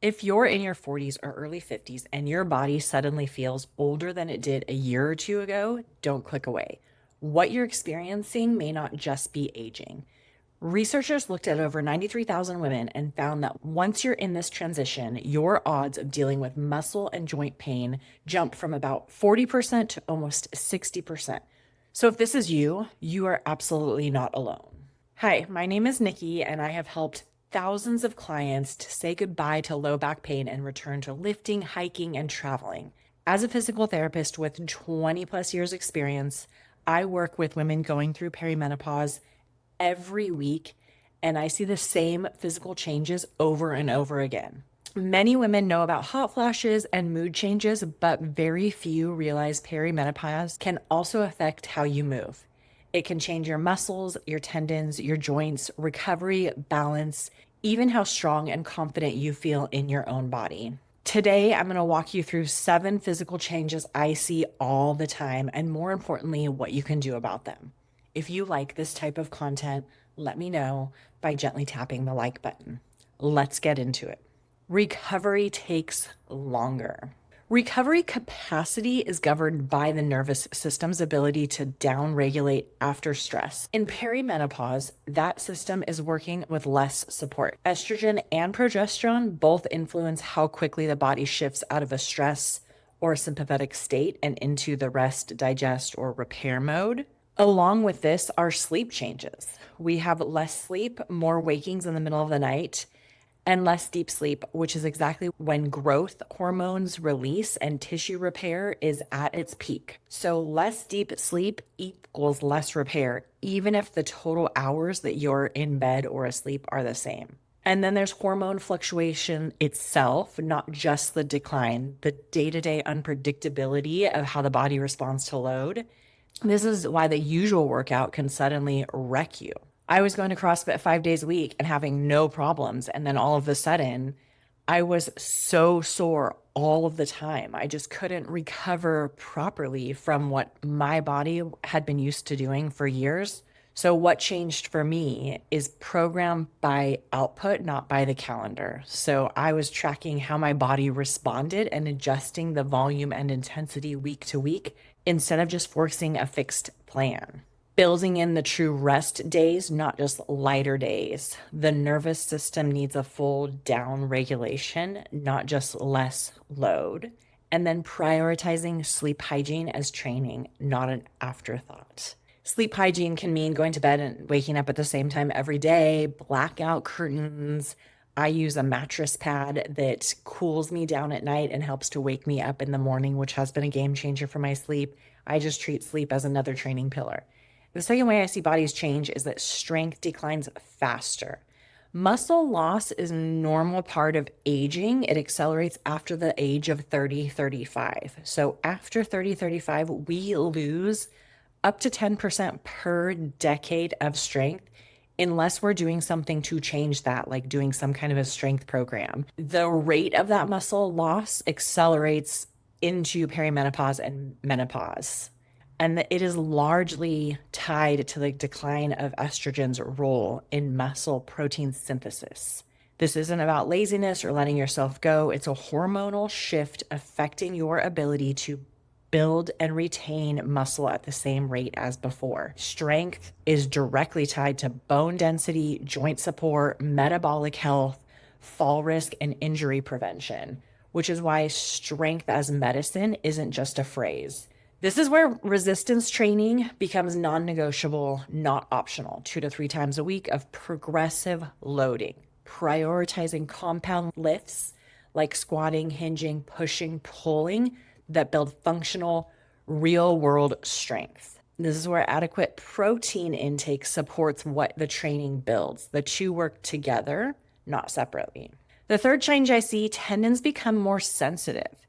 If you're in your 40s or early 50s and your body suddenly feels older than it did a year or two ago, don't click away. What you're experiencing may not just be aging. Researchers looked at over 93,000 women and found that once you're in this transition, your odds of dealing with muscle and joint pain jump from about 40% to almost 60%. So if this is you, you are absolutely not alone. Hi, my name is Nikki, and I have helped thousands of clients to say goodbye to low back pain and return to lifting, hiking, and traveling. As a physical therapist with 20 plus years experience, I work with women going through perimenopause every week, and I see the same physical changes over and over again. Many women know about hot flashes and mood changes, but very few realize perimenopause can also affect how you move. It can change your muscles, your tendons, your joints, recovery, balance, even how strong and confident you feel in your own body. Today, I'm going to walk you through 7 physical changes I see all the time, and more importantly, what you can do about them. If you like this type of content, let me know by gently tapping the like button. Let's get into it. Recovery takes longer. Recovery capacity is governed by the nervous system's ability to downregulate after stress. In perimenopause, that system is working with less support. Estrogen and progesterone both influence how quickly the body shifts out of a stress or sympathetic state and into the rest, digest, or repair mode. Along with this are sleep changes. We have less sleep, more wakings in the middle of the night, and less deep sleep, which is exactly when growth hormones release and tissue repair is at its peak. So less deep sleep equals less repair, even if the total hours that you're in bed or asleep are the same. And then there's hormone fluctuation itself, not just the decline, the day-to-day unpredictability of how the body responds to load. This is why the usual workout can suddenly wreck you. I was going to CrossFit 5 days a week and having no problems. And then all of a sudden, I was so sore all of the time. I just couldn't recover properly from what my body had been used to doing for years. So, what changed for me is program by output, not by the calendar. So, I was tracking how my body responded and adjusting the volume and intensity week to week instead of just forcing a fixed plan. Building in the true rest days, not just lighter days. The nervous system needs a full down regulation, not just less load. And then prioritizing sleep hygiene as training, not an afterthought. Sleep hygiene can mean going to bed and waking up at the same time every day, blackout curtains. I use a mattress pad that cools me down at night and helps to wake me up in the morning, which has been a game changer for my sleep. I just treat sleep as another training pillar. The second way I see bodies change is that strength declines faster. Muscle loss is a normal part of aging. It accelerates after the age of 30, 35. So after 30, 35, we lose up to 10% per decade of strength unless we're doing something to change that, like doing some kind of a strength program. The rate of that muscle loss accelerates into perimenopause and menopause. And it is largely tied to the decline of estrogen's role in muscle protein synthesis. This isn't about laziness or letting yourself go. It's a hormonal shift affecting your ability to build and retain muscle at the same rate as before. Strength is directly tied to bone density, joint support, metabolic health, fall risk, and injury prevention, which is why strength as medicine isn't just a phrase. This is where resistance training becomes non-negotiable, not optional. 2 to 3 times a week of progressive loading, prioritizing compound lifts like squatting, hinging, pushing, pulling that build functional, real-world strength. This is where adequate protein intake supports what the training builds. The two work together, not separately. The third change I see, tendons become more sensitive.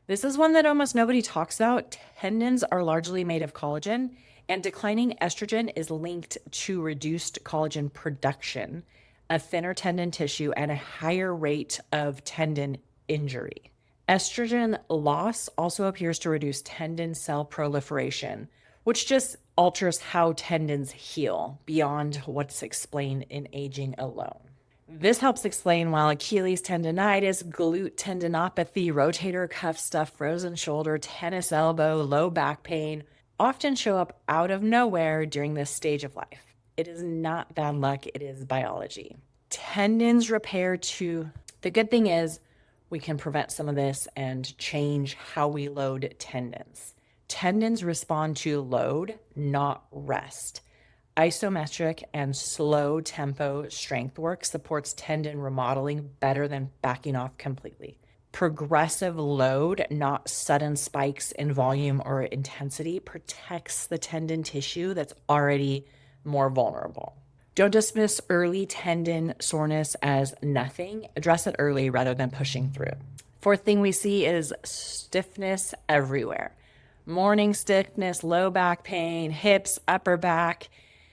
This is one that almost nobody talks about. Tendons are largely made of collagen, and declining estrogen is linked to reduced collagen production, a thinner tendon tissue, and a higher rate of tendon injury. Estrogen loss also appears to reduce tendon cell proliferation, which just alters how tendons heal beyond what's explained in aging alone. This helps explain why Achilles tendonitis, glute tendinopathy, rotator cuff stuff, frozen shoulder, tennis elbow, low back pain often show up out of nowhere during this stage of life. It is not bad luck, it is biology. Tendons repair too. The good thing is we can prevent some of this and change how we load tendons. Tendons respond to load, not rest. Isometric and slow tempo strength work supports tendon remodeling better than backing off completely. Progressive load, not sudden spikes in volume or intensity, protects the tendon tissue that's already more vulnerable. Don't dismiss early tendon soreness as nothing. Address it early rather than pushing through. Fourth thing we see is stiffness everywhere. Morning stiffness, low back pain, hips, upper back.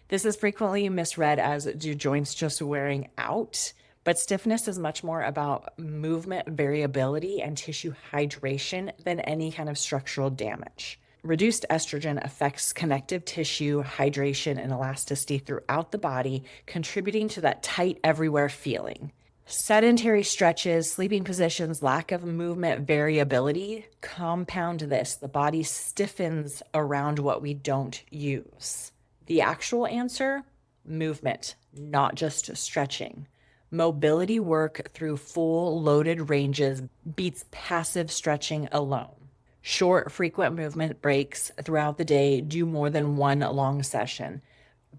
This is frequently misread as do joints just wearing out, but stiffness is much more about movement variability and tissue hydration than any kind of structural damage. Reduced estrogen affects connective tissue, hydration, and elasticity throughout the body, contributing to that tight everywhere feeling. Sedentary stretches, sleeping positions, lack of movement variability compound this. The body stiffens around what we don't use. The actual answer, movement, not just stretching. Mobility work through full loaded ranges beats passive stretching alone. Short, frequent movement breaks throughout the day. Do more than one long session.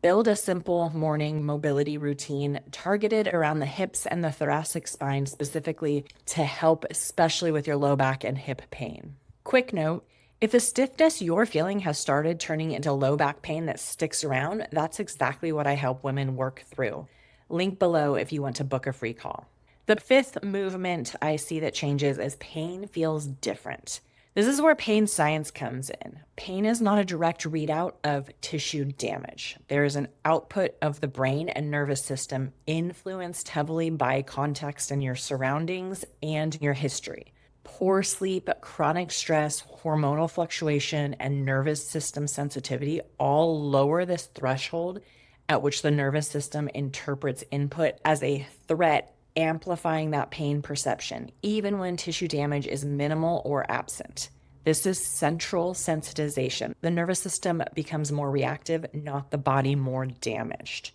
Build a simple morning mobility routine targeted around the hips and the thoracic spine specifically to help, especially with your low back and hip pain. Quick note, if the stiffness you're feeling has started turning into low back pain that sticks around, that's exactly what I help women work through. Link below if you want to book a free call. The fifth movement I see that changes is pain feels different. This is where pain science comes in. Pain is not a direct readout of tissue damage. There is an output of the brain and nervous system influenced heavily by context in your surroundings and your history. Poor sleep, chronic stress, hormonal fluctuation, and nervous system sensitivity all lower this threshold at which the nervous system interprets input as a threat, amplifying that pain perception, even when tissue damage is minimal or absent. This is central sensitization. The nervous system becomes more reactive, not the body more damaged.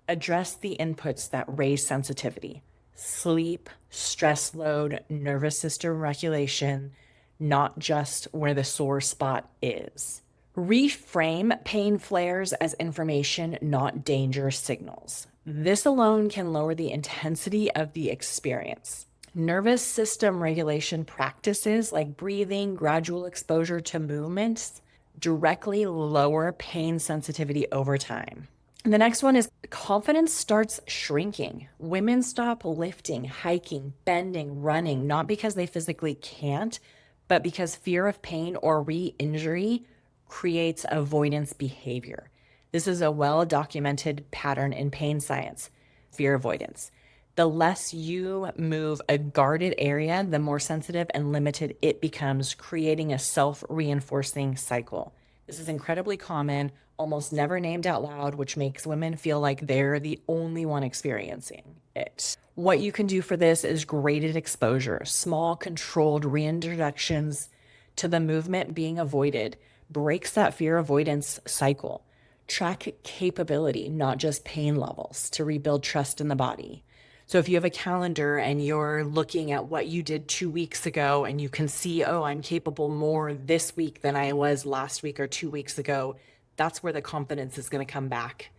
Address the inputs that raise sensitivity. Sleep, stress load, nervous system regulation, not just where the sore spot is. Reframe pain flares as information, not danger signals. This alone can lower the intensity of the experience. Nervous system regulation practices like breathing, gradual exposure to movements directly lower pain sensitivity over time. And the next one is confidence starts shrinking. Women stop lifting, hiking, bending, running, not because they physically can't, but because fear of pain or re-injury creates avoidance behavior. This is a well-documented pattern in pain science, fear avoidance. The less you move a guarded area, the more sensitive and limited it becomes, creating a self-reinforcing cycle. This is incredibly common, almost never named out loud, which makes women feel like they're the only one experiencing it. What you can do for this is graded exposure, small controlled reintroductions to the movement being avoided, breaks that fear avoidance cycle. Track capability, not just pain levels, to rebuild trust in the body. So if you have a calendar and you're looking at what you did 2 weeks ago and you can see, oh, I'm capable more this week than I was last week or 2 weeks ago, that's where the confidence is going to come back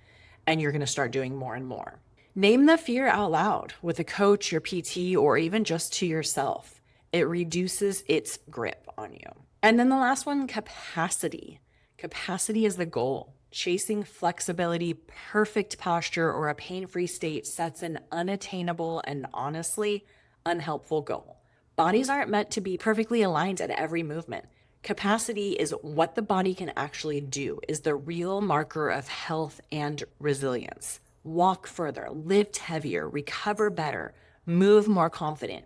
and you're going to start doing more and more. Name the fear out loud with a coach, your PT, or even just to yourself. It reduces its grip on you. And then the last one, capacity. Capacity is the goal. Chasing flexibility, perfect posture, or a pain-free state sets an unattainable and honestly unhelpful goal. Bodies aren't meant to be perfectly aligned at every movement. Capacity is what the body can actually do, is the real marker of health and resilience. Walk further, lift heavier, recover better, move more confident.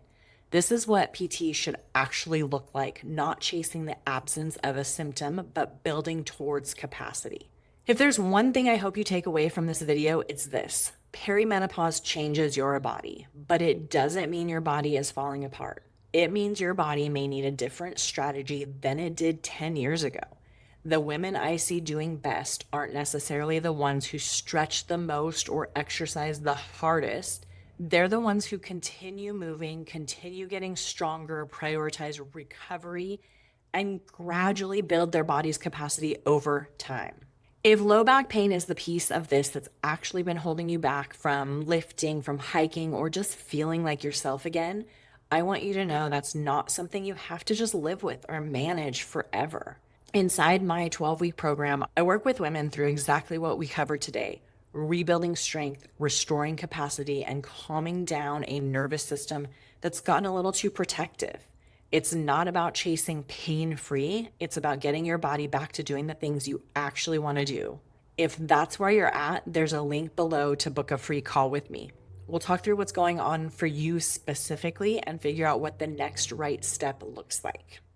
This is what PT should actually look like, not chasing the absence of a symptom, but building towards capacity. If there's one thing I hope you take away from this video, it's this. Perimenopause changes your body, but it doesn't mean your body is falling apart. It means your body may need a different strategy than it did 10 years ago. The women I see doing best aren't necessarily the ones who stretch the most or exercise the hardest. They're the ones who continue moving, continue getting stronger, prioritize recovery, and gradually build their body's capacity over time. If low back pain is the piece of this that's actually been holding you back from lifting, from hiking, or just feeling like yourself again, I want you to know that's not something you have to just live with or manage forever. Inside my 12-week program, I work with women through exactly what we covered today: rebuilding strength, restoring capacity, and calming down a nervous system that's gotten a little too protective. It's not about chasing pain free. It's about getting your body back to doing the things you actually want to do. If that's where you're at, there's a link below to book a free call with me. We'll talk through what's going on for you specifically and figure out what the next right step looks like.